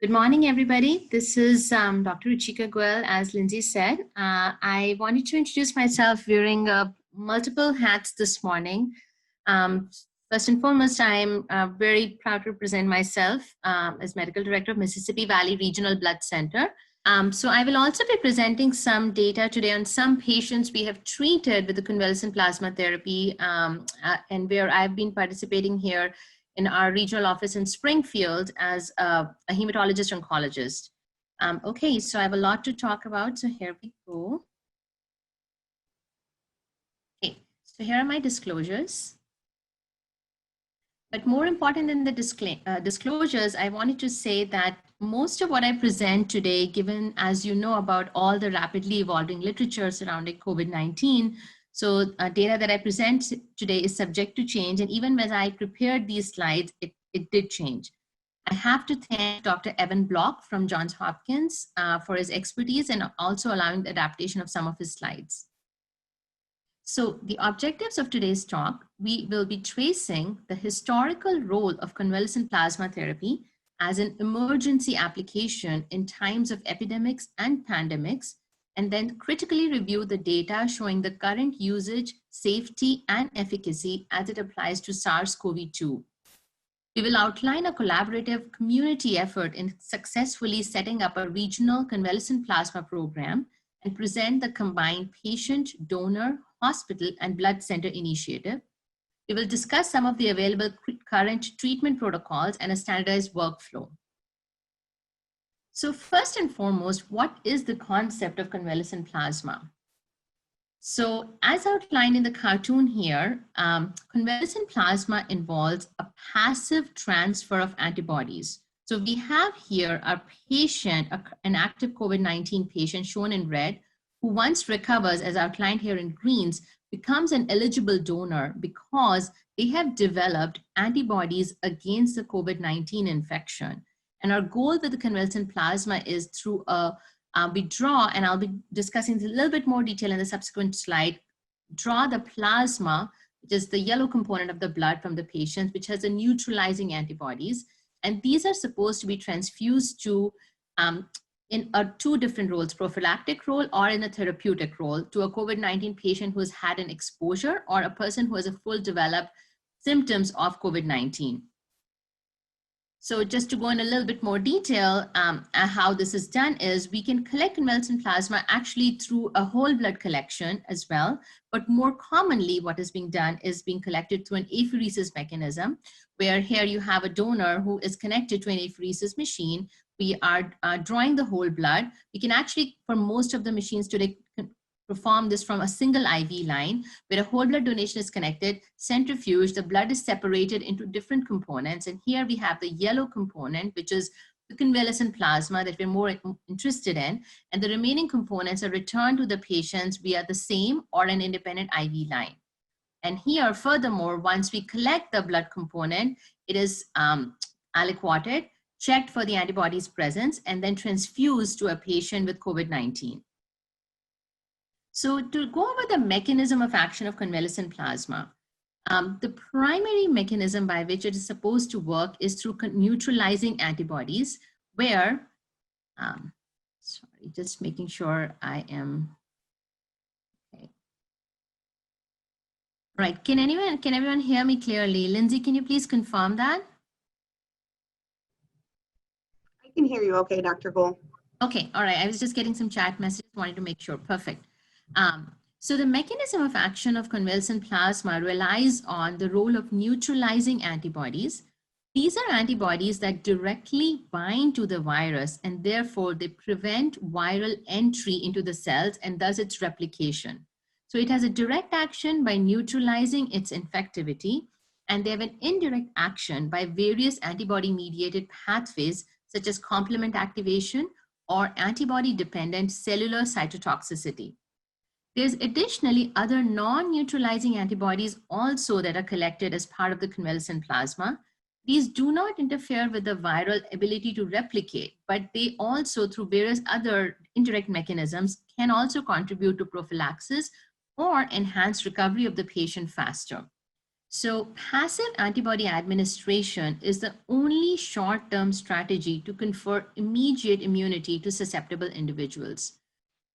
Good morning, everybody. This is Dr. Ruchika Goel. As Lindsay said, I wanted to introduce myself wearing multiple hats this morning. First and foremost, I'm very proud to present myself as Medical Director of Mississippi Valley Regional Blood Center. So I will also be presenting some data today on some patients we have treated with the convalescent plasma therapy and where I've been participating here in our regional office in Springfield as a hematologist oncologist. Okay, so I have a lot to talk about, so here we go. Okay, so here are my disclosures. But more important than the disclosures, I wanted to say that most of what I present today, given as you know about all the rapidly evolving literature surrounding COVID-19, so data that I present today is subject to change. And even when I prepared these slides, it did change. I have to thank Dr. Evan Block from Johns Hopkins for his expertise and also allowing the adaptation of some of his slides. So the objectives of today's talk, we will be tracing the historical role of convalescent plasma therapy as an emergency application in times of epidemics and pandemics, and then critically review the data showing the current usage, safety, and efficacy as it applies to SARS-CoV-2. We will outline a collaborative community effort in successfully setting up a regional convalescent plasma program and present the combined patient, donor, hospital, and blood center initiative. We will discuss some of the available current treatment protocols and a standardized workflow. So first and foremost, what is the concept of convalescent plasma? So as outlined in the cartoon here, convalescent plasma involves a passive transfer of antibodies. So we have here a patient, an active COVID-19 patient shown in red, who once recovers, as outlined here in greens, becomes an eligible donor because they have developed antibodies against the COVID-19 infection. And our goal with the convalescent plasma is through we draw, and I'll be discussing this a little bit more detail in the subsequent slide, draw the plasma, which is the yellow component of the blood from the patient, which has a neutralizing antibodies. And these are supposed to be transfused to in two different roles, prophylactic role or in a therapeutic role, to a COVID-19 patient who has had an exposure or a person who has a full developed symptoms of COVID-19. So just to go in a little bit more detail, how this is done is we can collect convalescent plasma actually through a whole blood collection as well. But more commonly, what is being done is being collected through an apheresis mechanism, where here you have a donor who is connected to an apheresis machine. We are drawing the whole blood. We can actually, for most of the machines today, perform this from a single IV line, where a whole blood donation is connected, centrifuged, the blood is separated into different components. And here we have the yellow component, which is the convalescent plasma that we're more interested in. And the remaining components are returned to the patients via the same or an independent IV line. And here, furthermore, once we collect the blood component, it is aliquoted, checked for the antibodies presence, and then transfused to a patient with COVID-19. So to go over the mechanism of action of convalescent plasma, the primary mechanism by which it is supposed to work is through neutralizing antibodies, where, sorry, just making sure I am, okay. Right, can everyone hear me clearly? Lindsay, can you please confirm that? I can hear you okay, Dr. Goel. Okay, all right, I was just getting some chat messages, wanted to make sure, perfect. So the mechanism of action of convalescent plasma relies on the role of neutralizing antibodies. These are antibodies that directly bind to the virus, and therefore they prevent viral entry into the cells and thus its replication. So it has a direct action by neutralizing its infectivity, and they have an indirect action by various antibody-mediated pathways such as complement activation or antibody-dependent cellular cytotoxicity. There's additionally other non-neutralizing antibodies also that are collected as part of the convalescent plasma. These do not interfere with the viral ability to replicate, but they also, through various other indirect mechanisms, can also contribute to prophylaxis or enhance recovery of the patient faster. So passive antibody administration is the only short-term strategy to confer immediate immunity to susceptible individuals.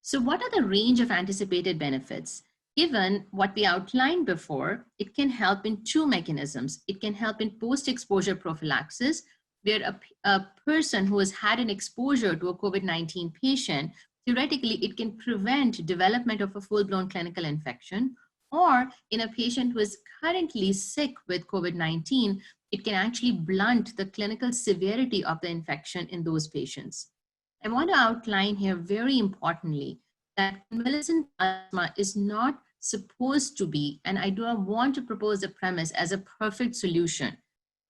So what are the range of anticipated benefits? Given what we outlined before, it can help in two mechanisms. It can help in post-exposure prophylaxis, where a person who has had an exposure to a COVID-19 patient, theoretically, it can prevent development of a full-blown clinical infection, or in a patient who is currently sick with COVID-19, it can actually blunt the clinical severity of the infection in those patients. I want to outline here very importantly that convalescent plasma is not supposed to be, and I do not want to propose the premise as a perfect solution.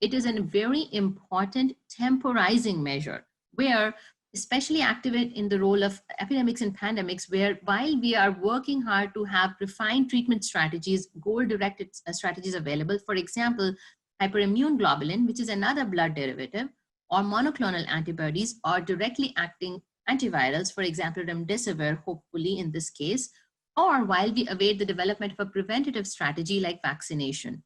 It is a very important temporizing measure where, especially activate in the role of epidemics and pandemics, where while we are working hard to have refined treatment strategies, goal-directed strategies available, for example, hyperimmune globulin, which is another blood derivative, or monoclonal antibodies, or directly acting antivirals, for example, remdesivir, hopefully in this case, or while we await the development of a preventative strategy like vaccination.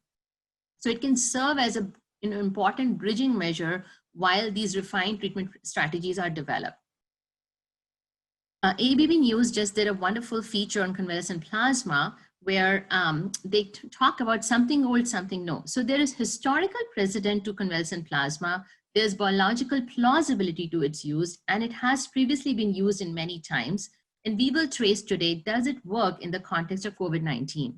So it can serve as an important bridging measure while these refined treatment strategies are developed. ABB News just did a wonderful feature on convalescent plasma where they talk about something old, something new. So there is historical precedent to convalescent plasma. There's biological plausibility to its use, and it has previously been used in many times. And we will trace today, does it work in the context of COVID-19?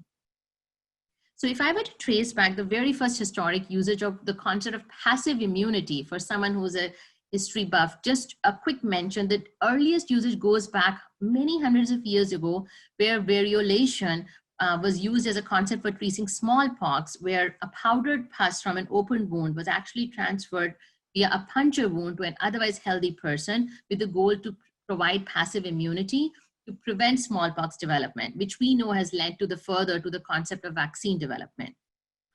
So if I were to trace back the very first historic usage of the concept of passive immunity for someone who's a history buff, just a quick mention that earliest usage goes back many hundreds of years ago, where variolation was used as a concept for treating smallpox, where a powdered pus from an open wound was actually transferred via a puncture wound to an otherwise healthy person with the goal to provide passive immunity to prevent smallpox development, which we know has led to the concept of vaccine development.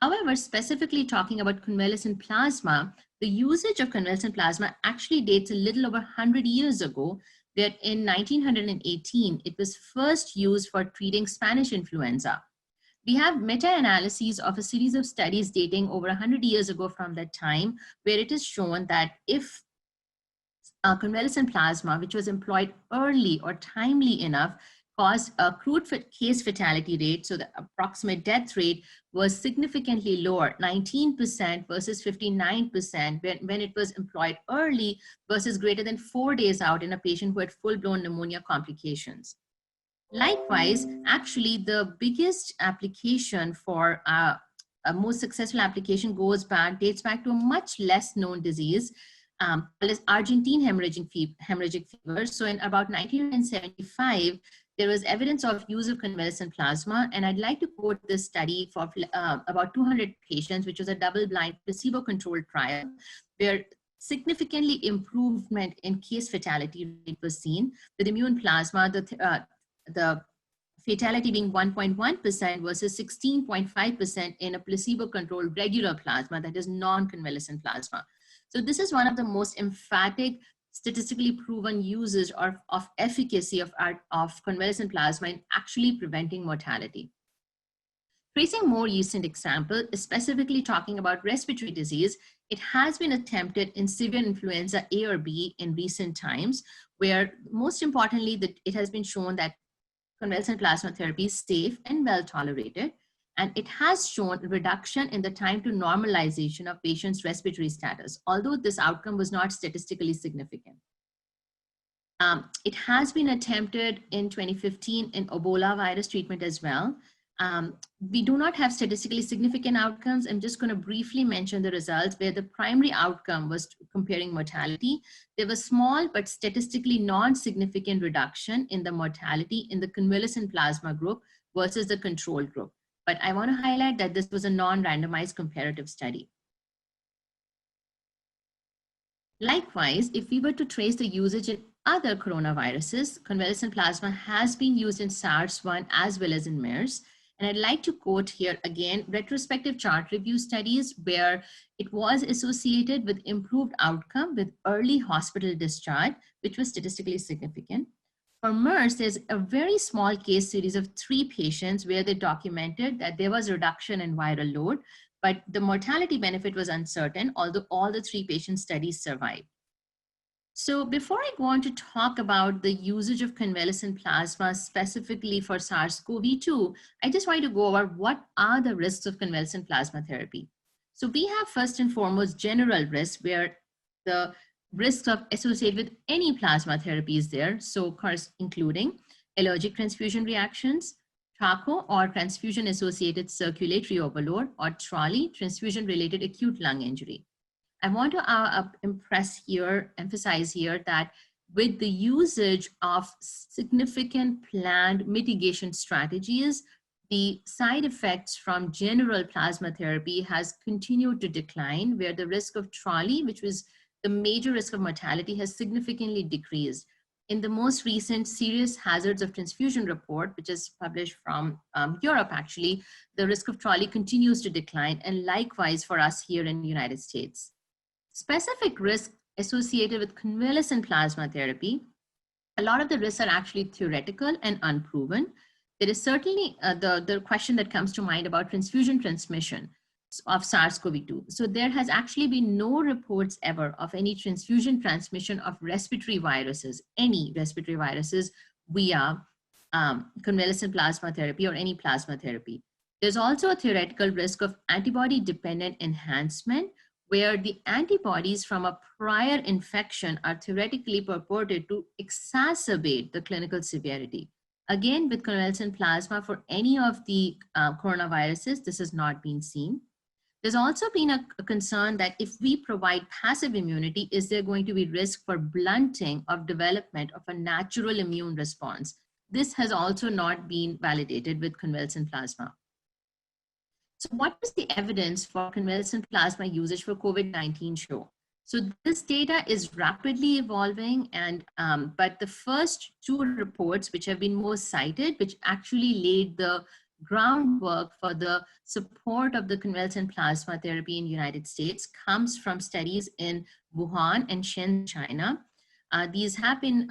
However, specifically talking about convalescent plasma, the usage of convalescent plasma actually dates a little over 100 years ago, where in 1918, it was first used for treating Spanish influenza. We have meta-analyses of a series of studies dating over 100 years ago from that time, where it is shown that if convalescent plasma, which was employed early or timely enough, caused a crude case fatality rate, so the approximate death rate was significantly lower, 19% versus 59% when it was employed early versus greater than 4 days out in a patient who had full-blown pneumonia complications. Likewise, actually, the biggest application for a most successful application dates back to a much less known disease, called as Argentine hemorrhagic fever. So in about 1975, there was evidence of use of convalescent plasma. And I'd like to quote this study for about 200 patients, which was a double-blind placebo-controlled trial, where significantly improvement in case fatality rate was seen with immune plasma, the fatality being 1.1% versus 16.5% in a placebo-controlled regular plasma, that is non-convalescent plasma. So this is one of the most emphatic, statistically proven uses of efficacy of convalescent plasma in actually preventing mortality. Tracing more recent example, specifically talking about respiratory disease, it has been attempted in severe influenza A or B in recent times, where most importantly, it has been shown that convalescent plasma therapy is safe and well tolerated, and it has shown a reduction in the time to normalization of patients' respiratory status, although this outcome was not statistically significant. It has been attempted in 2015 in Ebola virus treatment as well. We do not have statistically significant outcomes. I'm just going to briefly mention the results where the primary outcome was comparing mortality. There was small but statistically non-significant reduction in the mortality in the convalescent plasma group versus the control group. But I want to highlight that this was a non-randomized comparative study. Likewise, if we were to trace the usage in other coronaviruses, convalescent plasma has been used in SARS-1 as well as in MERS. And I'd like to quote here again, retrospective chart review studies where it was associated with improved outcome with early hospital discharge, which was statistically significant. For MERS, there's a very small case series of 3 patients where they documented that there was a reduction in viral load, but the mortality benefit was uncertain, although all the 3 patient studies survived. So before I go on to talk about the usage of convalescent plasma specifically for SARS-CoV-2, I just want to go over what are the risks of convalescent plasma therapy. So we have first and foremost general risks where the risks of associated with any plasma therapy is there. So of course, including allergic transfusion reactions, TRACO or transfusion associated circulatory overload, or TRALI, transfusion related acute lung injury. I want to emphasize here that with the usage of significant planned mitigation strategies, the side effects from general plasma therapy has continued to decline, where the risk of TRALI, which was the major risk of mortality, has significantly decreased. In the most recent serious hazards of transfusion report, which is published from Europe, actually, the risk of TRALI continues to decline, and likewise for us here in the United States. Specific risks associated with convalescent plasma therapy, a lot of the risks are actually theoretical and unproven. There is certainly the question that comes to mind about transfusion transmission of SARS-CoV-2. So there has actually been no reports ever of any transfusion transmission of respiratory viruses, any respiratory viruses via convalescent plasma therapy or any plasma therapy. There's also a theoretical risk of antibody-dependent enhancement, where the antibodies from a prior infection are theoretically purported to exacerbate the clinical severity. Again, with convalescent plasma for any of the coronaviruses, this has not been seen. There's also been a concern that if we provide passive immunity, is there going to be risk for blunting of development of a natural immune response? This has also not been validated with convalescent plasma. So what is the evidence for convalescent plasma usage for COVID-19 show? So this data is rapidly evolving, and but the first 2 reports which have been most cited, which actually laid the groundwork for the support of the convalescent plasma therapy in the United States, comes from studies in Wuhan and Shenzhen, China. These have been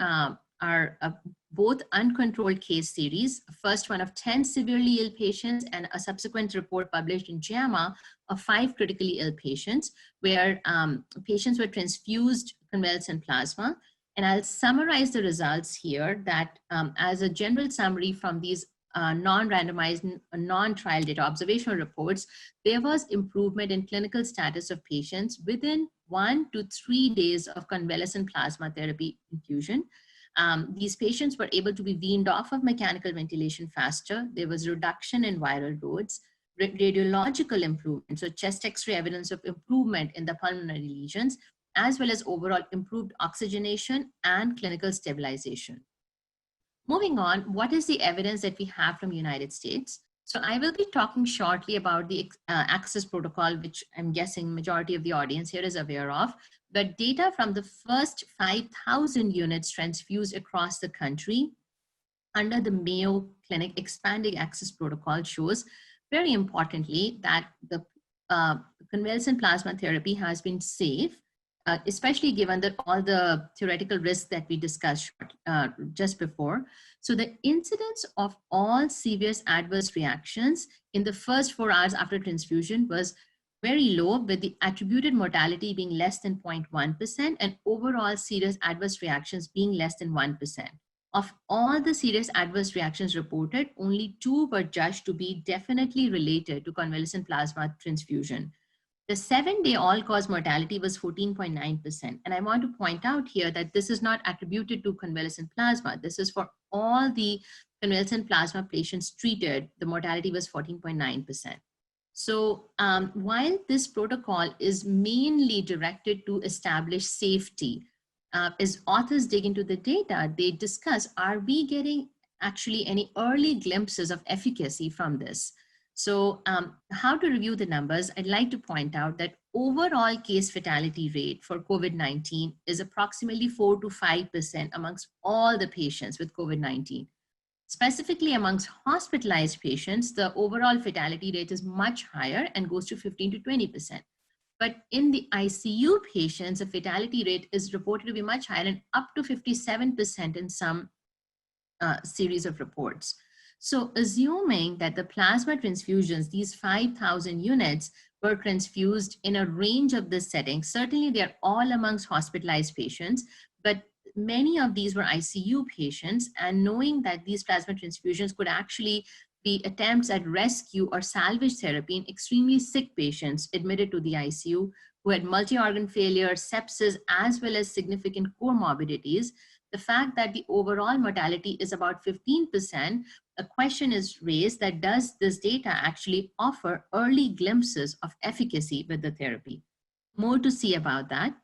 both uncontrolled case series, first one of 10 severely ill patients and a subsequent report published in JAMA of 5 critically ill patients, where patients were transfused convalescent plasma. And I'll summarize the results here that as a general summary from these non-randomized, non-trial data observational reports, there was improvement in clinical status of patients within 1 to 3 days of convalescent plasma therapy infusion. These patients were able to be weaned off of mechanical ventilation faster. There was reduction in viral loads, radiological improvement, so chest X-ray evidence of improvement in the pulmonary lesions, as well as overall improved oxygenation and clinical stabilization. Moving on, what is the evidence that we have from the United States? So I will be talking shortly about the access protocol, which I'm guessing majority of the audience here is aware of. But data from the first 5,000 units transfused across the country under the Mayo Clinic expanding access protocol shows, very importantly, that the convalescent plasma therapy has been safe, especially given that all the theoretical risks that we discussed just before. So the incidence of all serious adverse reactions in the first 4 hours after transfusion was very low, with the attributed mortality being less than 0.1% and overall serious adverse reactions being less than 1%. Of all the serious adverse reactions reported, only 2 were judged to be definitely related to convalescent plasma transfusion. The 7-day all-cause mortality was 14.9%. And I want to point out here that this is not attributed to convalescent plasma. This is for all the convalescent plasma patients treated, the mortality was 14.9%. So while this protocol is mainly directed to establish safety, as authors dig into the data, they discuss, are we getting actually any early glimpses of efficacy from this? So how to review the numbers, I'd like to point out that overall case fatality rate for COVID-19 is approximately 4 to 5% amongst all the patients with COVID-19. Specifically amongst hospitalized patients, the overall fatality rate is much higher and goes to 15 to 20%. But in the ICU patients, the fatality rate is reported to be much higher and up to 57% in some series of reports. So assuming that the plasma transfusions, these 5,000 units, were transfused in a range of this setting, certainly they're all amongst hospitalized patients, but many of these were ICU patients, and knowing that these plasma transfusions could actually be attempts at rescue or salvage therapy in extremely sick patients admitted to the ICU who had multi-organ failure, sepsis, as well as significant comorbidities, the fact that the overall mortality is about 15%, a question is raised that does this data actually offer early glimpses of efficacy with the therapy? More to see about that.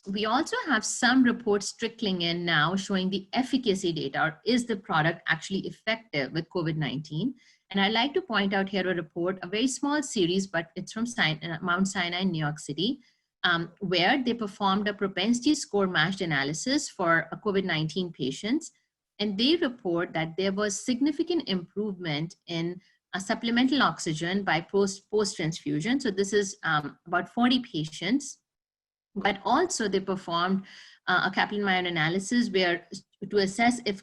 We also have some reports trickling in now showing the efficacy data, or is the product actually effective with COVID-19? And I'd like to point out here a report, a very small series, but it's from Mount Sinai in New York City, where they performed a propensity score matched analysis for COVID-19 patients. And they report that there was significant improvement in supplemental oxygen by post-transfusion. So this is about 40 patients. But also they performed a Kaplan-Meier analysis where to assess if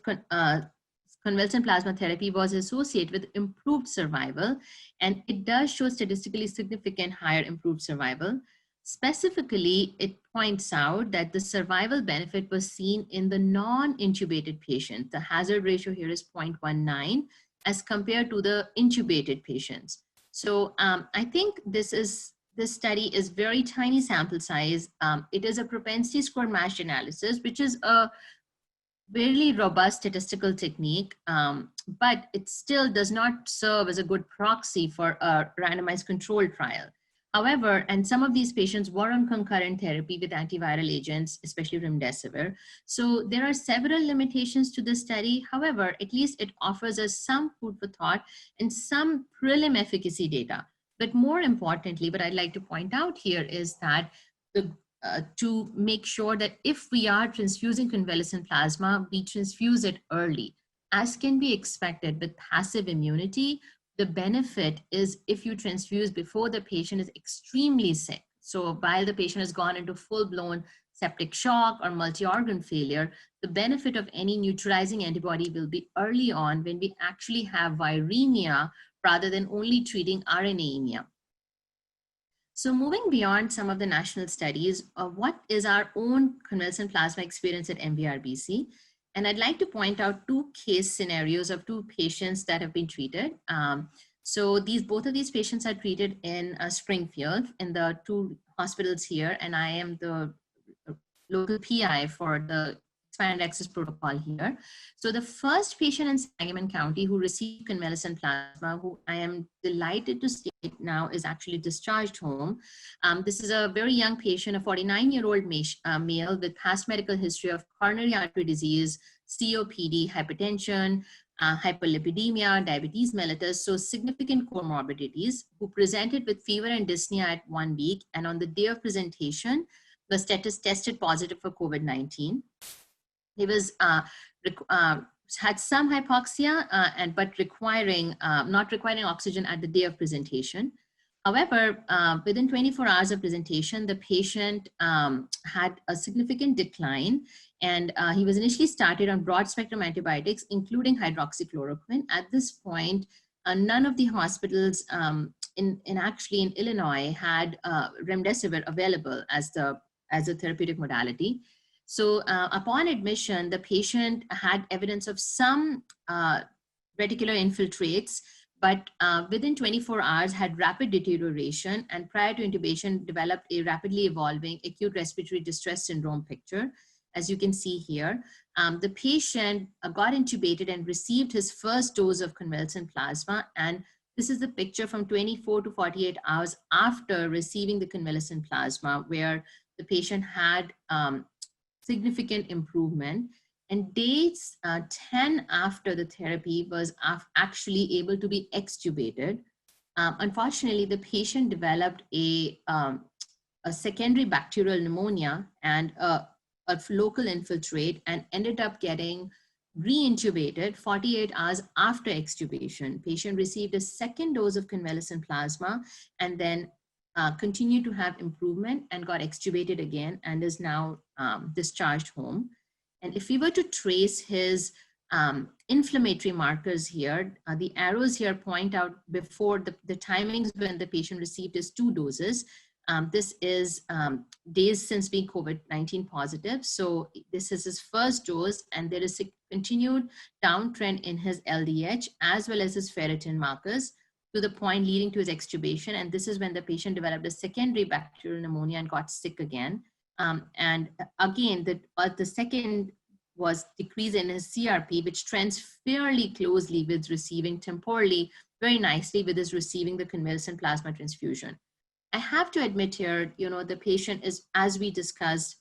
convalescent plasma therapy was associated with improved survival, and it does show statistically significant higher improved survival. Specifically, it points out that the survival benefit was seen in the non-intubated patient. The hazard ratio here is 0.19 as compared to the intubated patients. So I think this study is very tiny sample size. It is a propensity score matched analysis, which is a very robust statistical technique, but it still does not serve as a good proxy for a randomized control trial. However, and some of these patients were on concurrent therapy with antiviral agents, especially remdesivir. So there are several limitations to the study. However, at least it offers us some food for thought and some prelim efficacy data. But more importantly, what I'd like to point out here is that to make sure that if we are transfusing convalescent plasma, we transfuse it early. As can be expected with passive immunity, the benefit is if you transfuse before the patient is extremely sick. So while the patient has gone into full-blown septic shock or multi-organ failure, the benefit of any neutralizing antibody will be early on when we actually have viremia rather than only treating RNAemia. So moving beyond some of the national studies, what is our own convalescent plasma experience at MVRBC? And I'd like to point out two case scenarios of two patients that have been treated. So both of these patients are treated in Springfield in the two hospitals here, and I am the local PI for the expanded access protocol here. So the first patient in Sangamon County who received convalescent plasma, who I am delighted to state now is actually discharged home. This is a very young patient, a 49-year-old male with past medical history of coronary artery disease, COPD, hypertension, hyperlipidemia, diabetes mellitus, so significant comorbidities, who presented with fever and dyspnea at 1 week, and on the day of presentation was tested positive for COVID-19. He was had some hypoxia, but not requiring oxygen at the day of presentation. However, within 24 hours of presentation, the patient had a significant decline, and he was initially started on broad spectrum antibiotics, including hydroxychloroquine. At this point, none of the hospitals in Illinois had remdesivir available as a therapeutic modality. So upon admission, the patient had evidence of some reticular infiltrates, but within 24 hours had rapid deterioration, and prior to intubation developed a rapidly evolving acute respiratory distress syndrome picture. As you can see here, the patient got intubated and received his first dose of convalescent plasma, and this is the picture from 24 to 48 hours after receiving the convalescent plasma, where the patient had significant improvement. And days 10 after the therapy was actually able to be extubated. Unfortunately, the patient developed a secondary bacterial pneumonia and a local infiltrate, and ended up getting re-intubated 48 hours after extubation. Patient received a second dose of convalescent plasma and then continued to have improvement and got extubated again and is now discharged home. And if we were to trace his inflammatory markers here. The arrows here point out before the timings when the patient received his 2 doses. This is days since being COVID-19 positive. So this is his first dose, and there is a continued downtrend in his LDH as well as his ferritin markers to the point leading to his extubation. And this is when the patient developed a secondary bacterial pneumonia and got sick again. And again, the second was decrease in his CRP, which trends fairly closely with receiving temporally, very nicely with his receiving the convalescent plasma transfusion. I have to admit here, the patient is, as we discussed,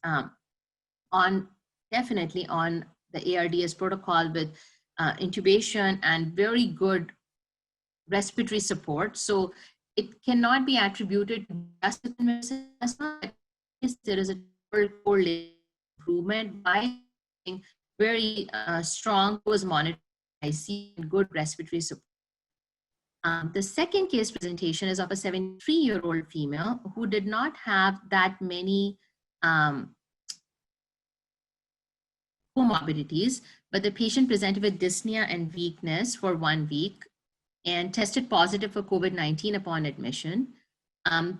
definitely on the ARDS protocol with intubation and very good respiratory support. So it cannot be attributed to just the convalescent plasma, but there is a correlated improvement by very strong post-monitoring IC and good respiratory support. The second case presentation is of a 73-year-old female who did not have that many comorbidities, but the patient presented with dyspnea and weakness for 1 week and tested positive for COVID-19 upon admission.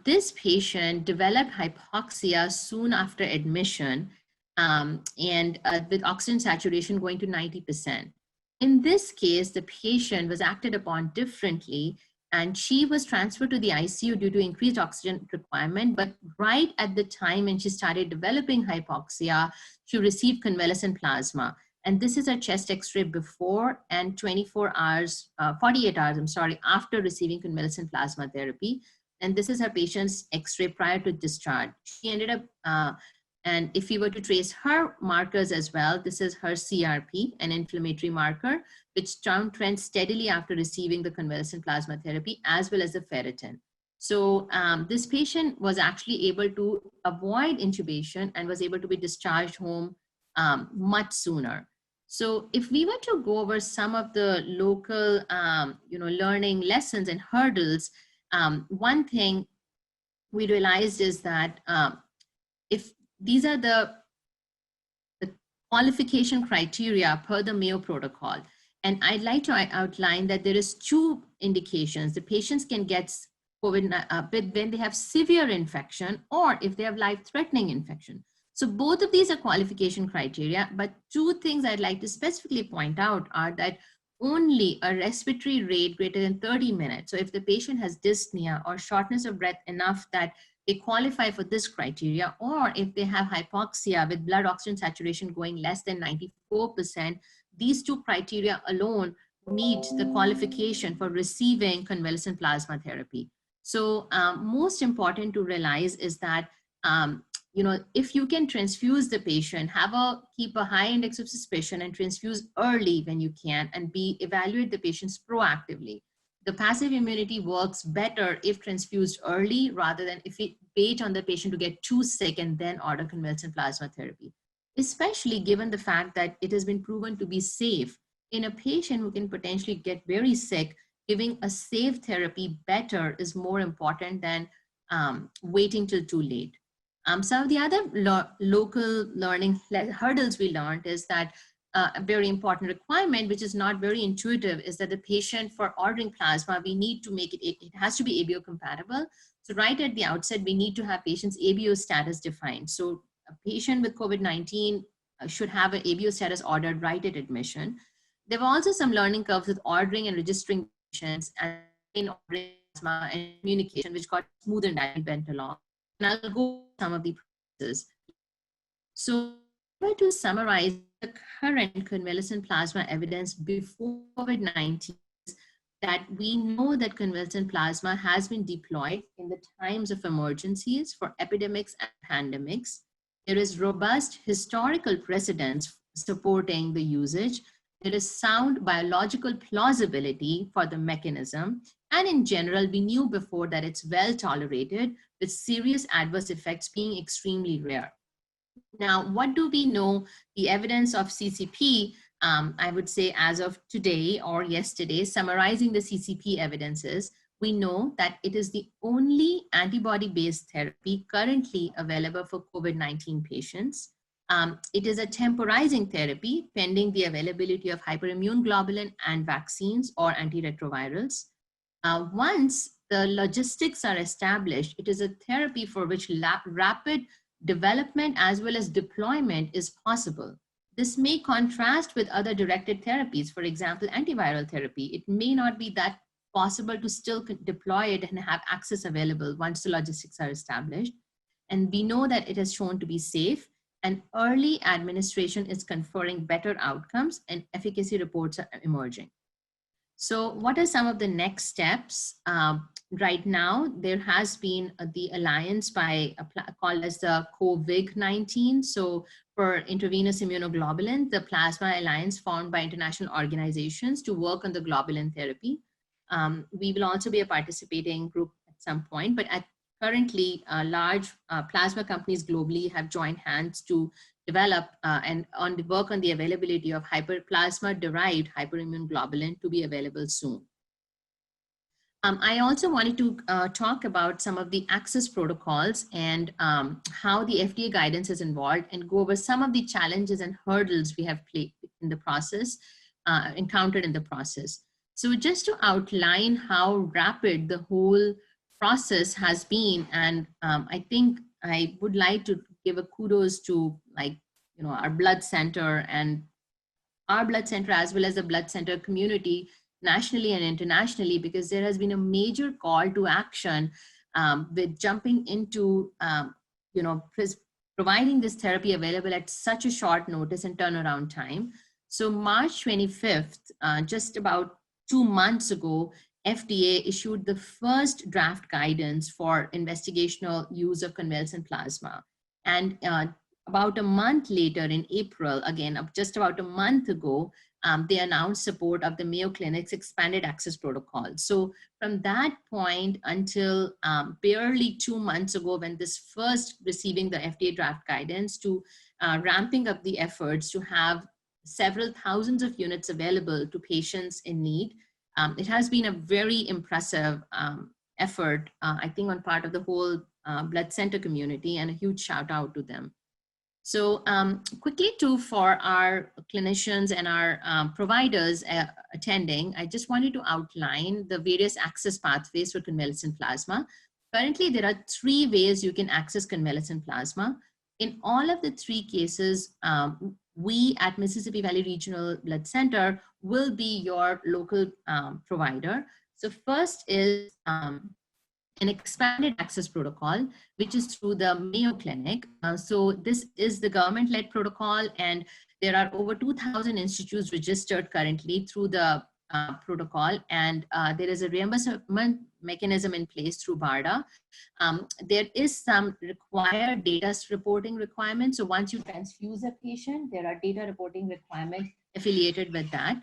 This patient developed hypoxia soon after admission and with oxygen saturation going to 90%. In this case, the patient was acted upon differently, and she was transferred to the ICU due to increased oxygen requirement. But right at the time when she started developing hypoxia, she received convalescent plasma. And this is a chest X-ray before and 48 hours, after receiving convalescent plasma therapy. And this is her patient's X-ray prior to discharge. She ended up, and if we were to trace her markers as well, this is her CRP, an inflammatory marker, which downtrends steadily after receiving the convalescent plasma therapy, as well as the ferritin. So this patient was actually able to avoid intubation and was able to be discharged home much sooner. So if we were to go over some of the local, learning lessons and hurdles, one thing we realized is that if these are the qualification criteria per the Mayo protocol. And I'd like to outline that there is 2 indications. The patients can get COVID when they have severe infection or if they have life-threatening infection. So both of these are qualification criteria, but 2 things I'd like to specifically point out are that only a respiratory rate greater than 30 minutes. So if the patient has dyspnea or shortness of breath enough that they qualify for this criteria, or if they have hypoxia with blood oxygen saturation going less than 94%, these 2 criteria alone meet the qualification for receiving convalescent plasma therapy. So most important to realize is that, if you can transfuse the patient, keep a high index of suspicion and transfuse early when you can, and evaluate the patients proactively. The passive immunity works better if transfused early rather than if we wait on the patient to get too sick and then order convalescent plasma therapy, especially given the fact that it has been proven to be safe. In a patient who can potentially get very sick, giving a safe therapy better is more important than waiting till too late. Some of the other local learning hurdles we learned is that a very important requirement, which is not very intuitive, is that the patient, for ordering plasma, we need to make it has to be ABO compatible. So right at the outset, we need to have patient's ABO status defined. So a patient with COVID-19 should have an ABO status ordered right at admission. There were also some learning curves with ordering and registering patients and in ordering plasma and communication, which got smoothened and went along. And I'll go over some of the processes. So to summarize the current convalescent plasma evidence before COVID-19, that we know that convalescent plasma has been deployed in the times of emergencies for epidemics and pandemics. There is robust historical precedence supporting the usage. There is sound biological plausibility for the mechanism. And in general, we knew before that it's well tolerated, with serious adverse effects being extremely rare. Now, what do we know? The evidence of CCP, I would say as of today or yesterday, summarizing the CCP evidences, we know that it is the only antibody-based therapy currently available for COVID-19 patients. It is a temporizing therapy pending the availability of hyperimmune globulin and vaccines or antiretrovirals. Once the logistics are established, it is a therapy for which rapid development as well as deployment is possible. This may contrast with other directed therapies, for example, antiviral therapy. It may not be that possible to still deploy it and have access available once the logistics are established. And we know that it has shown to be safe, and early administration is conferring better outcomes and efficacy reports are emerging. So what are some of the next steps? Right now, there has been the alliance by called as the COVID-19. So for intravenous immunoglobulin, the Plasma Alliance formed by international organizations to work on the globulin therapy. We will also be a participating group at some point, but currently large plasma companies globally have joined hands to develop and work on the availability of plasma-derived hyperimmune globulin to be available soon. I also wanted to talk about some of the access protocols and how the FDA guidance is involved and go over some of the challenges and hurdles we have in the process, encountered in the process. So just to outline how rapid the whole process has been, and I think I would like to give a kudos to our blood center and our blood center as well as the blood center community nationally and internationally, because there has been a major call to action with jumping into providing this therapy available at such a short notice and turnaround time. So March 25th, just about 2 months ago, FDA issued the first draft guidance for investigational use of convalescent plasma. And about a month later in April, again, just about a month ago, they announced support of the Mayo Clinic's expanded access protocol. So from that point until barely 2 months ago, when this first receiving the FDA draft guidance, to ramping up the efforts to have several thousands of units available to patients in need, it has been a very impressive effort, I think, on part of the whole blood center community, and a huge shout out to them. So quickly too, for our clinicians and our providers attending, I just wanted to outline the various access pathways for convalescent plasma. Currently, there are 3 ways you can access convalescent plasma. In all of the 3 cases, we at Mississippi Valley Regional Blood Center will be your local provider. So first is an expanded access protocol, which is through the Mayo Clinic. So this is the government-led protocol, and there are over 2,000 institutes registered currently through the protocol, and there is a reimbursement mechanism in place through BARDA. There is some required data reporting requirements. So once you transfuse a patient, there are data reporting requirements affiliated with that.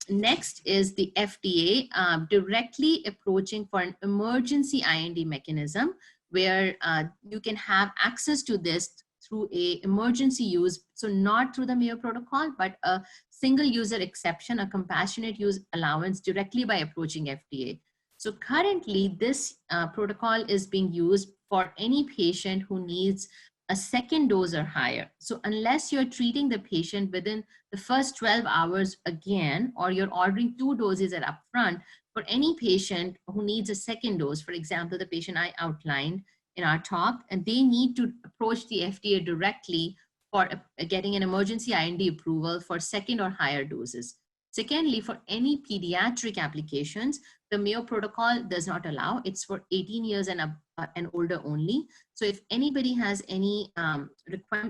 Next is the FDA directly approaching for an emergency IND mechanism where you can have access to this through a emergency use. So not through the Mayo protocol, but a single user exception, a compassionate use allowance directly by approaching FDA. So currently this protocol is being used for any patient who needs a second dose or higher. So unless you're treating the patient within the first 12 hours again, or you're ordering 2 doses at upfront, for any patient who needs a second dose, for example, the patient I outlined in our talk, and they need to approach the FDA directly for getting an emergency IND approval for second or higher doses. Secondly, for any pediatric applications, the Mayo protocol does not allow. It's for 18 years and older only. So if anybody has any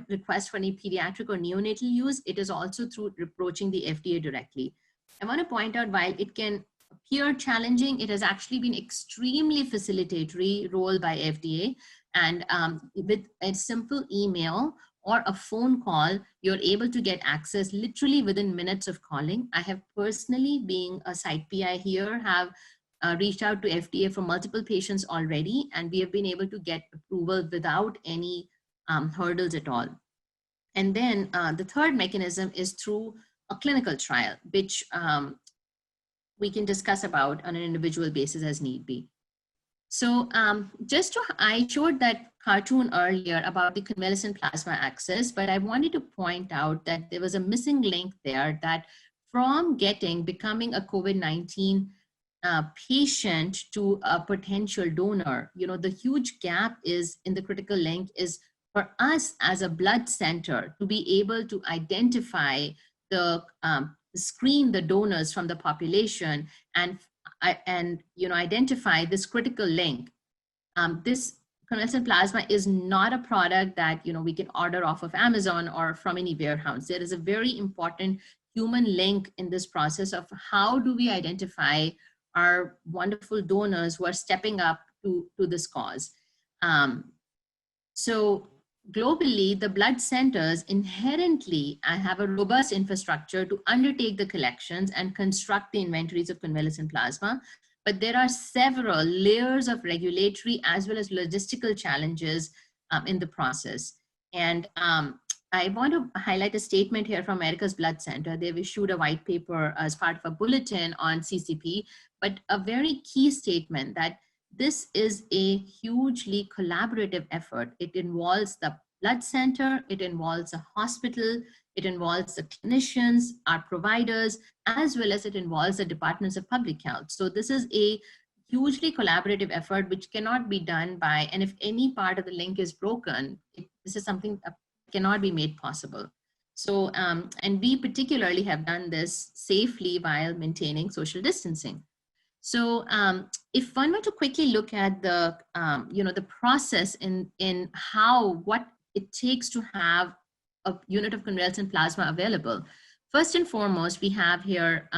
request for any pediatric or neonatal use, it is also through approaching the FDA directly. I want to point out, while it can appear challenging, it has actually been extremely facilitatory role by FDA. And with a simple email or a phone call, you're able to get access literally within minutes of calling. I have personally, being a site PI here, have reached out to FDA for multiple patients already, and we have been able to get approval without any hurdles at all. And then the third mechanism is through a clinical trial, which we can discuss about on an individual basis as need be. So I showed that cartoon earlier about the convalescent plasma access, but I wanted to point out that there was a missing link there, that from becoming a COVID-19 patient to a potential donor, the huge gap is in the critical link is for us as a blood center to be able to identify screen the donors from the population and identify this critical link. This convalescent plasma is not a product that we can order off of Amazon or from any warehouse. There is a very important human link in this process of how do we identify our wonderful donors who are stepping up to this cause. So globally, the blood centers inherently have a robust infrastructure to undertake the collections and construct the inventories of convalescent plasma. But there are several layers of regulatory as well as logistical challenges in the process. And I want to highlight a statement here from America's Blood Center. They've issued a white paper as part of a bulletin on CCP, but a very key statement that this is a hugely collaborative effort. It involves the blood center, it involves a hospital, it involves the clinicians, our providers, as well as it involves the departments of public health. So this is a hugely collaborative effort which cannot be done by, and if any part of the link is broken, this is something that cannot be made possible. So, and we particularly have done this safely while maintaining social distancing. So if one were to quickly look at the, the process in what it takes to have a unit of convalescent plasma available. First and foremost, we have here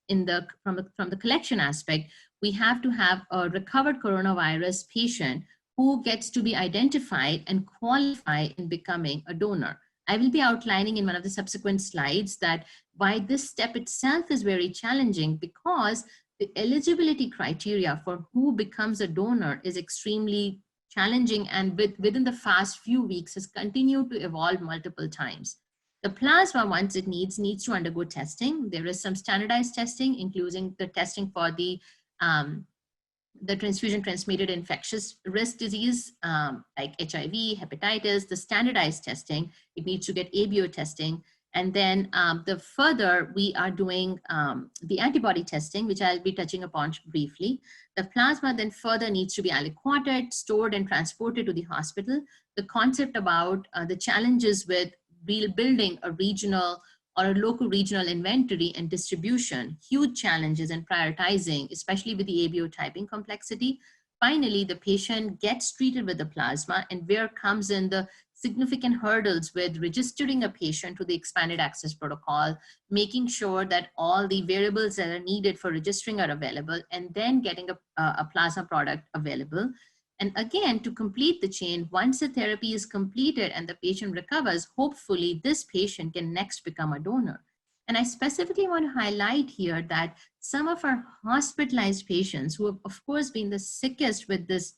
from the collection aspect, we have to have a recovered coronavirus patient who gets to be identified and qualify in becoming a donor. I will be outlining in one of the subsequent slides that why this step itself is very challenging, because the eligibility criteria for who becomes a donor is extremely challenging, and within the past few weeks has continued to evolve multiple times. The plasma, once it needs to undergo testing. There is some standardized testing, including the testing for the transfusion transmitted infectious risk disease like HIV, hepatitis, the standardized testing. It needs to get ABO testing. And then the further we are doing the antibody testing, which I'll be touching upon briefly. The plasma then further needs to be aliquoted, stored, and transported to the hospital. The concept about the challenges with building a regional or a local regional inventory and distribution, huge challenges in prioritizing, especially with the ABO typing complexity. Finally, the patient gets treated with the plasma, and where comes in the significant hurdles with registering a patient to the expanded access protocol, making sure that all the variables that are needed for registering are available, and then getting a plasma product available. And again, to complete the chain, once the therapy is completed and the patient recovers, hopefully this patient can next become a donor. And I specifically want to highlight here that some of our hospitalized patients who have, of course, been the sickest with this,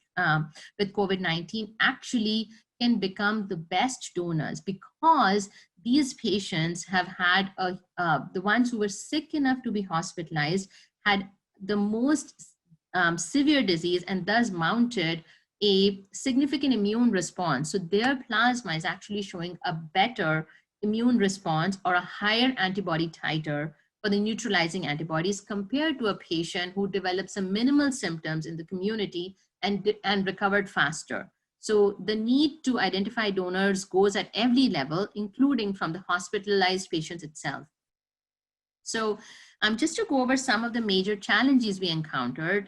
with COVID-19 actually can become the best donors, because these patients have had, the ones who were sick enough to be hospitalized had the most severe disease and thus mounted a significant immune response. So their plasma is actually showing a better immune response or a higher antibody titer for the neutralizing antibodies compared to a patient who developed some minimal symptoms in the community and recovered faster. So the need to identify donors goes at every level, including from the hospitalized patients itself. So just to go over some of the major challenges we encountered,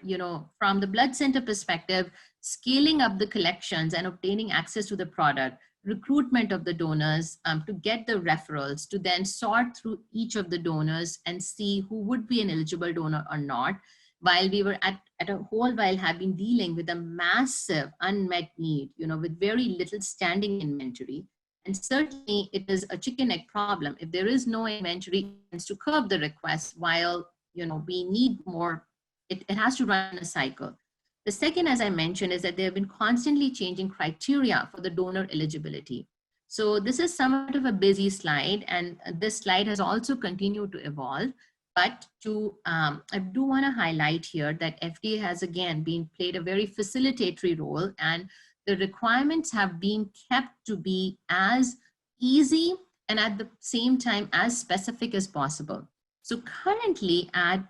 from the blood center perspective, scaling up the collections and obtaining access to the product, recruitment of the donors, to get the referrals, to then sort through each of the donors and see who would be an eligible donor or not, while we were at a whole while have been dealing with a massive unmet need, with very little standing inventory. And certainly it is a chicken egg problem. If there is no inventory, it tends to curb the request, while we need more, it has to run a cycle. The second, as I mentioned, is that they have been constantly changing criteria for the donor eligibility. So this is somewhat of a busy slide, and this slide has also continued to evolve. But I do want to highlight here that FDA has again played a very facilitatory role, and the requirements have been kept to be as easy and at the same time as specific as possible. So currently at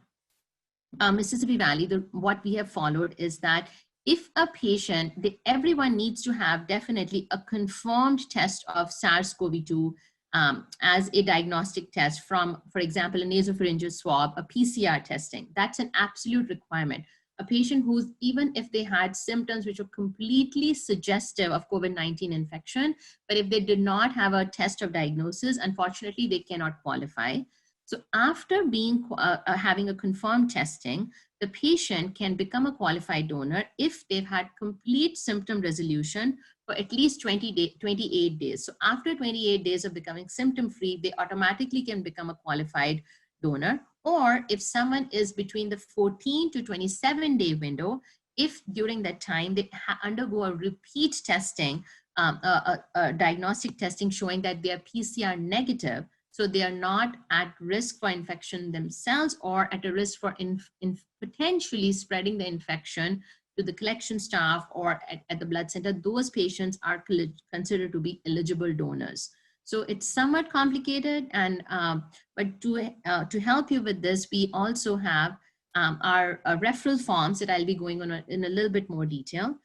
Mississippi Valley, what we have followed is that if a patient, everyone needs to have definitely a confirmed test of SARS-CoV-2 as a diagnostic test from, for example, a nasopharyngeal swab, a PCR testing. That's an absolute requirement. A patient who's, even if they had symptoms which were completely suggestive of COVID-19 infection, but if they did not have a test of diagnosis, unfortunately, they cannot qualify. So after having a confirmed testing, the patient can become a qualified donor if they've had complete symptom resolution for at least 28 days. So after 28 days of becoming symptom-free, they automatically can become a qualified donor. Or if someone is between the 14 to 27-day window, if during that time they undergo a repeat testing, a diagnostic testing showing that they are PCR negative, so they are not at risk for infection themselves or at a risk for potentially spreading the infection to the collection staff or at the blood center, those patients are considered to be eligible donors. So it's somewhat complicated, and but to help you with this, we also have our referral forms that I'll be going on in a little bit more detail.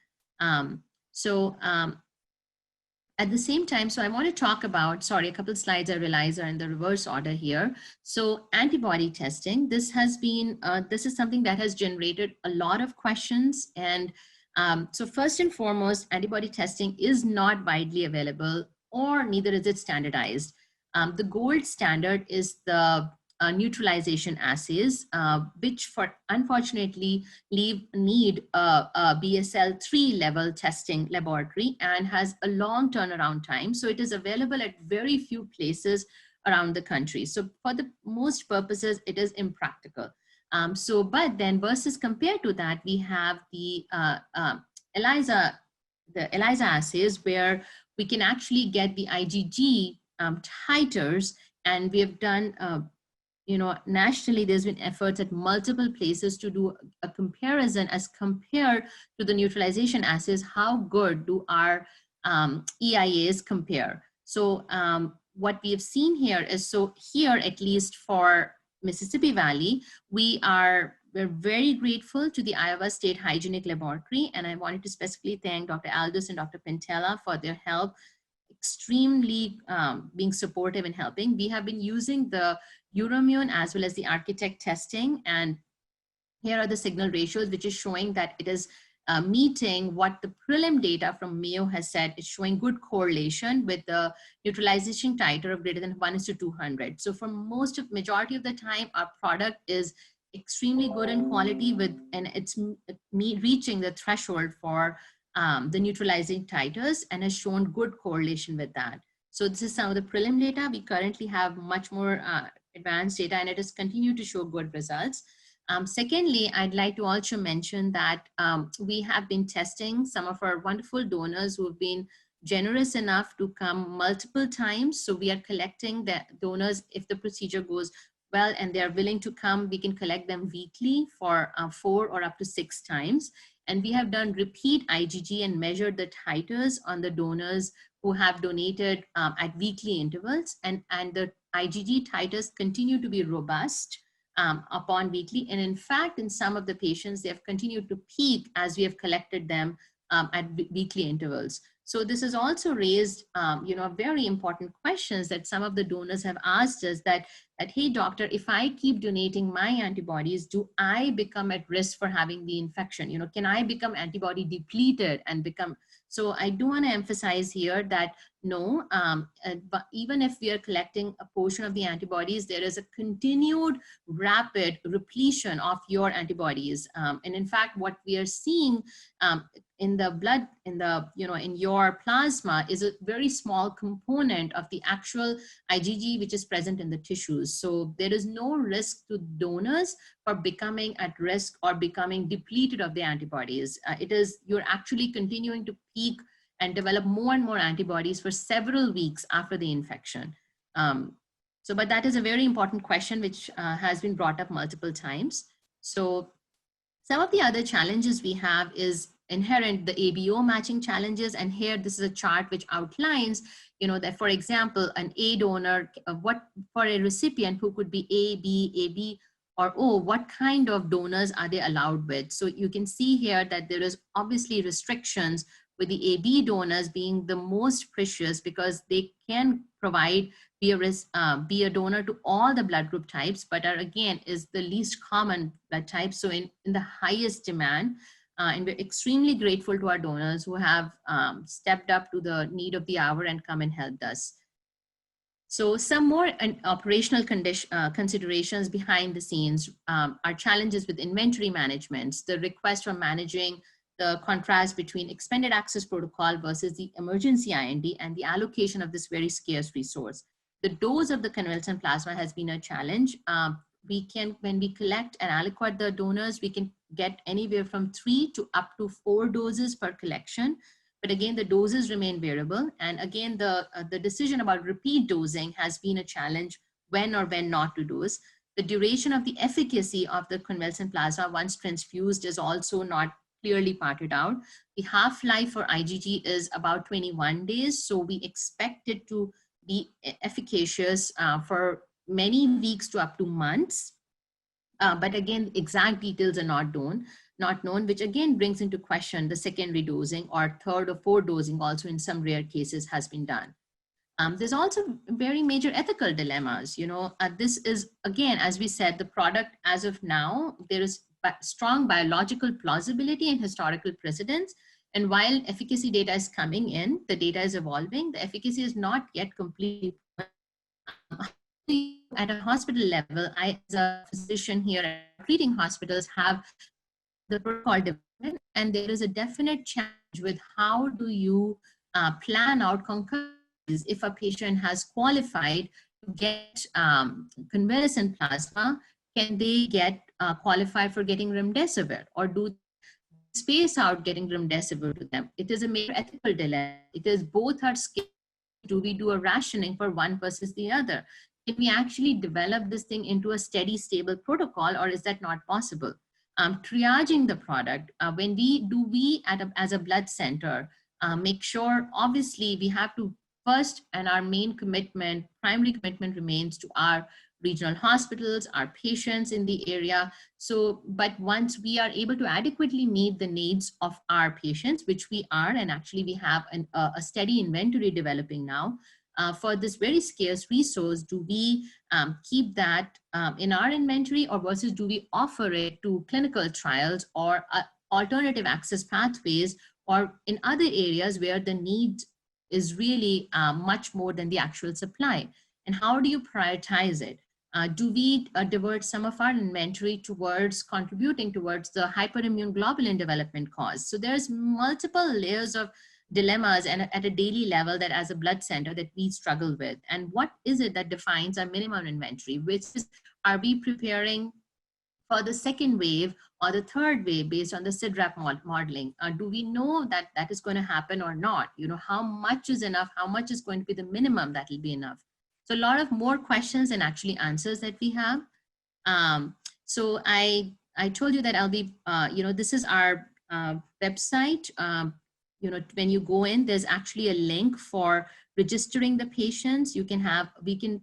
At the same time, so I want to talk about, sorry, a couple of slides I realize are in the reverse order here. So antibody testing, this has been, this is something that has generated a lot of questions. And so first and foremost, antibody testing is not widely available, or neither is it standardized. The gold standard is the neutralization assays, which unfortunately need a BSL-3 level testing laboratory and has a long turnaround time. So it is available at very few places around the country. So for the most purposes, it is impractical. But then versus compared to that, we have the ELISA assays where we can actually get the IgG titers, and we have done nationally, there's been efforts at multiple places to do a comparison as compared to the neutralization assays. How good do our EIAs compare? So what we have seen here is, so here, at least for Mississippi Valley, we're very grateful to the Iowa State Hygienic Laboratory, and I wanted to specifically thank Dr. Aldous and Dr. Pintella for their help, extremely being supportive and helping. We have been using the Euroimmune as well as the Architect testing, and here are the signal ratios, which is showing that it is meeting what the prelim data from Mayo has said. It's showing good correlation with the neutralization titer of greater than 1:200. So for majority of the time, our product is extremely good in quality and it's reaching the threshold for the neutralizing titers and has shown good correlation with that. So this is some of the prelim data. We currently have much more advanced data, and it has continued to show good results. Secondly, I'd like to also mention that we have been testing some of our wonderful donors who have been generous enough to come multiple times. So we are collecting the donors if the procedure goes well and they're willing to come, we can collect them weekly for 4 or up to 6 times. And we have done repeat IgG and measured the titers on the donors who have donated at weekly intervals. And the IgG titers continue to be robust upon weekly. And in fact, in some of the patients, they have continued to peak as we have collected them at weekly intervals. So this has also raised, very important questions that some of the donors have asked us that, hey, doctor, if I keep donating my antibodies, do I become at risk for having the infection? Can I become antibody depleted and become? So I do want to emphasize here that no, but even if we are collecting a portion of the antibodies, there is a continued rapid repletion of your antibodies. And in fact, what we are seeing in the blood, in your plasma is a very small component of the actual IgG, which is present in the tissues. So there is no risk to donors for becoming at risk or becoming depleted of the antibodies. You're actually continuing to peak and develop more and more antibodies for several weeks after the infection. But that is a very important question, which has been brought up multiple times. So some of the other challenges we have is inherent the ABO matching challenges. And here, this is a chart which outlines, that for example, an A donor, what for a recipient who could be AB, or O, what kind of donors are they allowed with? So you can see here that there is obviously restrictions with the AB donors being the most precious because they can provide, be a donor to all the blood group types, but are again is the least common blood type. So in the highest demand, and we're extremely grateful to our donors who have stepped up to the need of the hour and come and helped us. So some more operational considerations behind the scenes are challenges with inventory management, the request for managing the contrast between expanded access protocol versus the emergency IND and the allocation of this very scarce resource. The dose of the convalescent plasma has been a challenge. When we collect and allocate the donors, we can get anywhere from 3 to up to 4 doses per collection. But again, the doses remain variable. And again, the decision about repeat dosing has been a challenge when or when not to dose. The duration of the efficacy of the convalescent plasma once transfused is also not clearly parted out. The half-life for IgG is about 21 days. So we expect it to be efficacious for many weeks to up to months. But again, exact details are not known, which again brings into question the secondary dosing or third or fourth dosing also in some rare cases has been done. There's also very major ethical dilemmas. This is, again, as we said, the product as of now, there is strong biological plausibility and historical precedence. And while efficacy data is coming in, the data is evolving, the efficacy is not yet completely at a hospital level. I, as a physician here at treating hospitals, have the protocol development, and there is a definite challenge with how do you plan out concurrencies if a patient has qualified to get convalescent plasma. Can they get qualified for getting remdesivir, or do they space out getting remdesivir to them? It is a major ethical dilemma. It is both are scarce. Do we do a rationing for one versus the other? Can we actually develop this thing into a steady, stable protocol, or is that not possible? Triaging the product, when we as a blood center, make sure, obviously we have to first, and our main commitment, primary commitment remains to our regional hospitals, our patients in the area. So, but once we are able to adequately meet the needs of our patients, which we are, and actually we have a steady inventory developing now, for this very scarce resource, do we keep that in our inventory, or versus do we offer it to clinical trials or alternative access pathways, or in other areas where the need is really much more than the actual supply? And how do you prioritize it? Do we divert some of our inventory towards contributing towards the hyperimmune globulin development cause? So there's multiple layers of dilemmas and at a daily level that as a blood center that we struggle with. And what is it that defines our minimum inventory? Which is, are we preparing for the second wave or the third wave based on the CIDRAP modeling? Do we know that that is going to happen or not? How much is enough? How much is going to be the minimum that will be enough? So a lot of more questions and actually answers that we have. So I told you that I'll be, this is our website. When you go in, there's actually a link for registering the patients. You can have,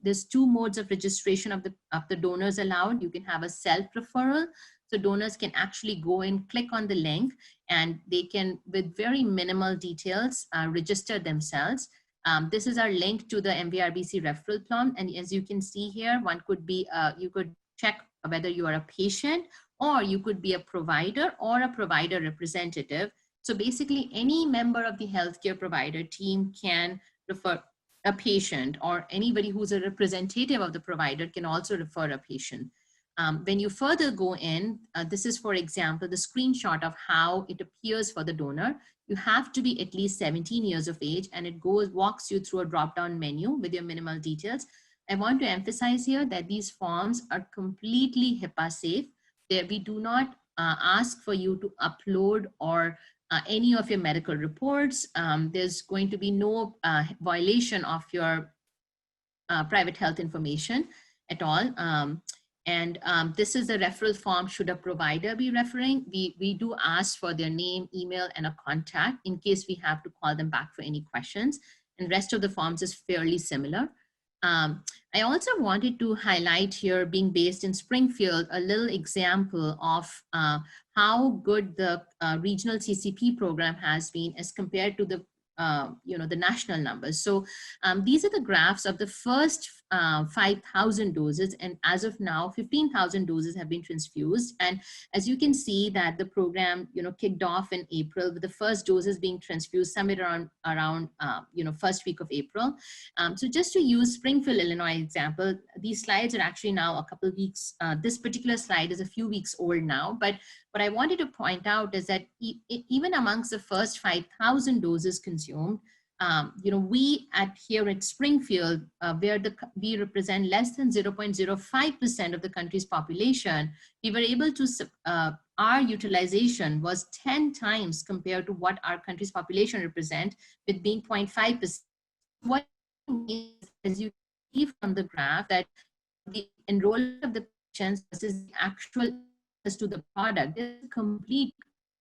there's 2 modes of registration of the donors allowed. You can have a self-referral. So donors can actually go in, click on the link, and they can, with very minimal details, register themselves. This is our link to the MVRBC referral plan. And as you can see here, one could be, you could check whether you are a patient, or you could be a provider or a provider representative. So basically, any member of the healthcare provider team can refer a patient, or anybody who's a representative of the provider can also refer a patient. When you further go in, this is, for example, the screenshot of how it appears for the donor. You have to be at least 17 years of age, and it walks you through a drop-down menu with your minimal details. I want to emphasize here that these forms are completely HIPAA safe. We do not ask for you to upload or any of your medical reports. There's going to be no violation of your private health information at all. And this is a referral form should a provider be referring. We do ask for their name, email, and a contact in case we have to call them back for any questions. And rest of the forms is fairly similar. I also wanted to highlight here, being based in Springfield, a little example of how good the regional CCP program has been as compared to the the national numbers. So these are the graphs of the first 5,000 doses, and as of now 15,000 doses have been transfused. And as you can see that the program kicked off in April, with the first doses being transfused somewhere around first week of April. So just to use Springfield, Illinois example, these slides are actually now a couple of weeks, this particular slide is a few weeks old now, but what I wanted to point out is that even amongst the first 5,000 doses consumed, we here at Springfield, where we represent less than 0.05% of the country's population, we were able to, our utilization was 10 times compared to what our country's population represent, with being 0.5%. What means, as you see from the graph, that the enrollment of the patients versus the actual to the product, there's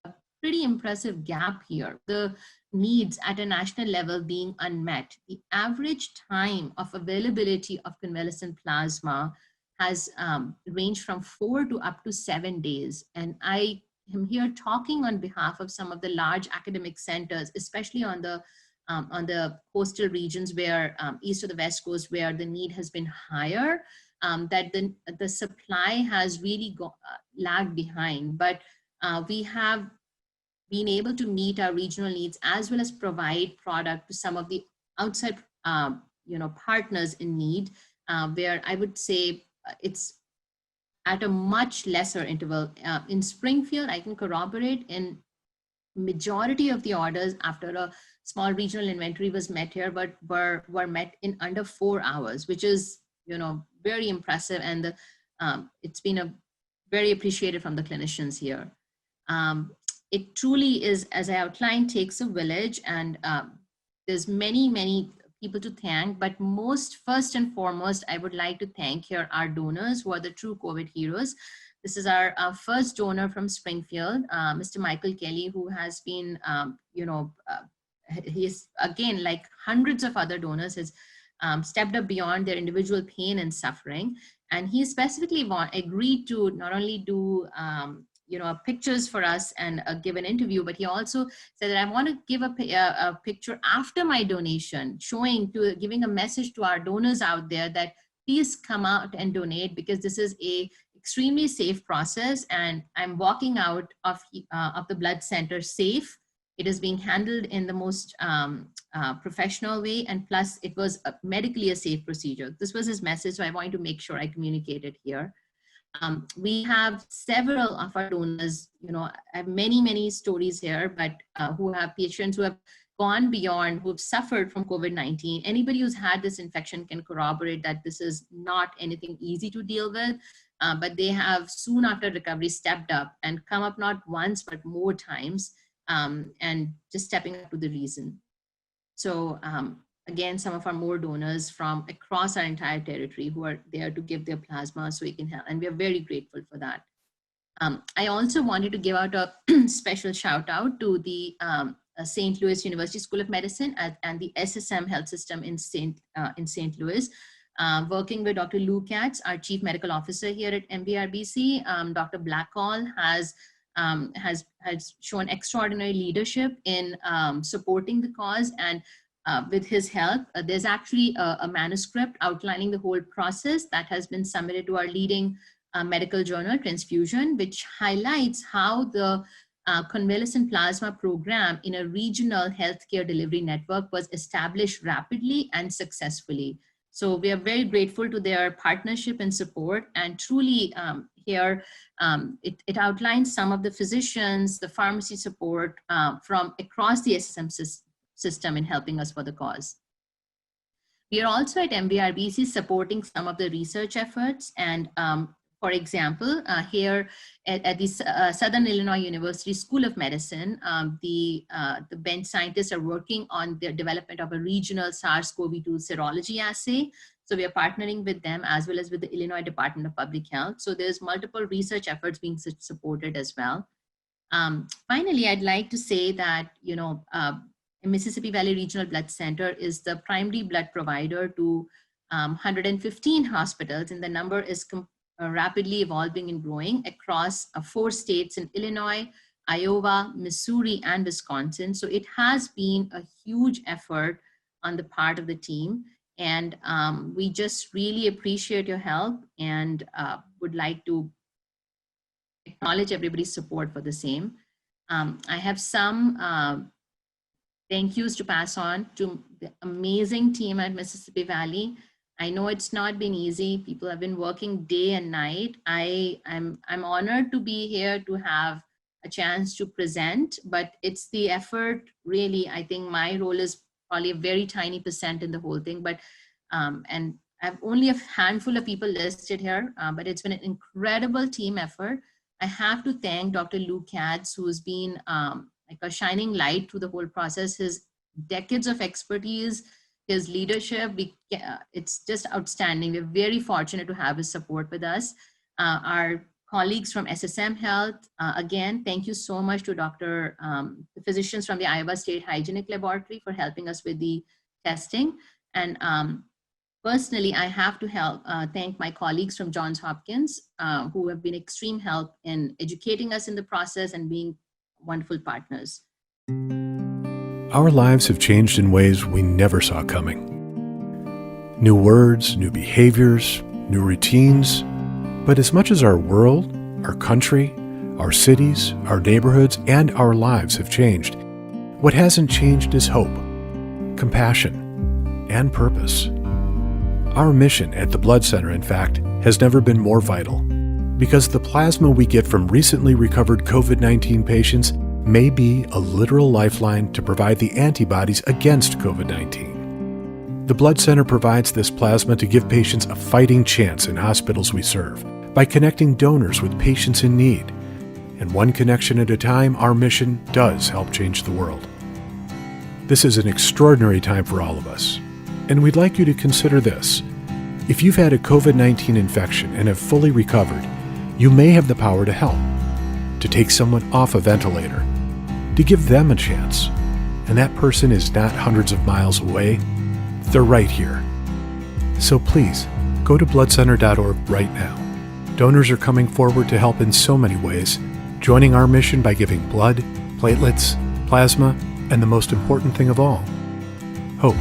a pretty impressive gap here. The needs at a national level being unmet. The average time of availability of convalescent plasma has ranged from 4 to up to 7 days. And I am here talking on behalf of some of the large academic centers, especially on the coastal regions where east of the West Coast, where the need has been higher. That the supply has really lagged behind, but we have been able to meet our regional needs as well as provide product to some of the outside partners in need, where I would say it's at a much lesser interval. In Springfield, I can corroborate, in majority of the orders after a small regional inventory was met here, but were met in under 4 hours, which is very impressive, and it's been very appreciated from the clinicians here. It truly is, as I outlined, takes a village, and there's many people to thank, but first and foremost, I would like to thank here our donors, who are the true COVID heroes. This is our first donor from Springfield, Mr. Michael Kelly, who has been, he's, again, like hundreds of other donors, has stepped up beyond their individual pain and suffering. And he specifically agreed to not only do pictures for us and give an interview, but he also said that I want to give a picture after my donation, giving a message to our donors out there that please come out and donate, because this is a extremely safe process, and I'm walking out of the blood center safe. It is being handled in the most professional way, and plus it was medically a safe procedure. This was his message, so I wanted to make sure I communicated here. We have several of our donors, I have many stories here, but who have patients who have gone beyond, who have suffered from COVID-19. Anybody who's had this infection can corroborate that this is not anything easy to deal with, but they have soon after recovery stepped up and come up not once, but more times, and just stepping up to the reason. So again, some of our more donors from across our entire territory who are there to give their plasma so we can help, and we are very grateful for that. I also wanted to give out a special shout out to the St. Louis University School of Medicine and the SSM Health System in St. Louis, working with Dr. Lou Katz, our Chief Medical Officer here at MBRBC. Dr. Blackall has shown extraordinary leadership in supporting the cause, and with his help, there's actually a manuscript outlining the whole process that has been submitted to our leading medical journal, Transfusion, which highlights how the convalescent plasma program in a regional healthcare delivery network was established rapidly and successfully. So we are very grateful to their partnership and support, and truly here it outlines some of the physicians, the pharmacy support from across the SSM system in helping us for the cause. We are also at MBRBC supporting some of the research efforts, and For example, here at the Southern Illinois University School of Medicine, the bench scientists are working on the development of a regional SARS-CoV-2 serology assay. So we are partnering with them as well as with the Illinois Department of Public Health. So there's multiple research efforts being supported as well. Finally, I'd like to say that, Mississippi Valley Regional Blood Center is the primary blood provider to 115 hospitals, and the number is rapidly evolving and growing across 4 states in Illinois, Iowa, Missouri, and Wisconsin. So it has been a huge effort on the part of the team. And we just really appreciate your help and would like to acknowledge everybody's support for the same. I have some thank yous to pass on to the amazing team at Mississippi Valley. I know it's not been easy. People have been working day and night. I'm honored to be here to have a chance to present, but it's the effort really. I think my role is probably a very tiny percent in the whole thing, but and I have only a handful of people listed here, but it's been an incredible team effort. I have to thank Dr. Lou Katz, who's been like a shining light through the whole process. His decades of expertise, his leadership, it's just outstanding. We're very fortunate to have his support with us. Our colleagues from SSM Health, again, thank you so much to the physicians from the Iowa State Hygienic Laboratory for helping us with the testing. And personally, I have to thank my colleagues from Johns Hopkins who have been extreme help in educating us in the process and being wonderful partners. Our lives have changed in ways we never saw coming. New words, new behaviors, new routines. But as much as our world, our country, our cities, our neighborhoods, and our lives have changed, what hasn't changed is hope, compassion, and purpose. Our mission at the Blood Center, in fact, has never been more vital, because the plasma we get from recently recovered COVID-19 patients may be a literal lifeline to provide the antibodies against COVID-19. The Blood Center provides this plasma to give patients a fighting chance in hospitals we serve by connecting donors with patients in need. And one connection at a time, our mission does help change the world. This is an extraordinary time for all of us, and we'd like you to consider this. If you've had a COVID-19 infection and have fully recovered, you may have the power to help, to take someone off a ventilator, to give them a chance. And that person is not hundreds of miles away. They're right here. So please, go to bloodcenter.org right now. Donors are coming forward to help in so many ways, joining our mission by giving blood, platelets, plasma, and the most important thing of all, hope.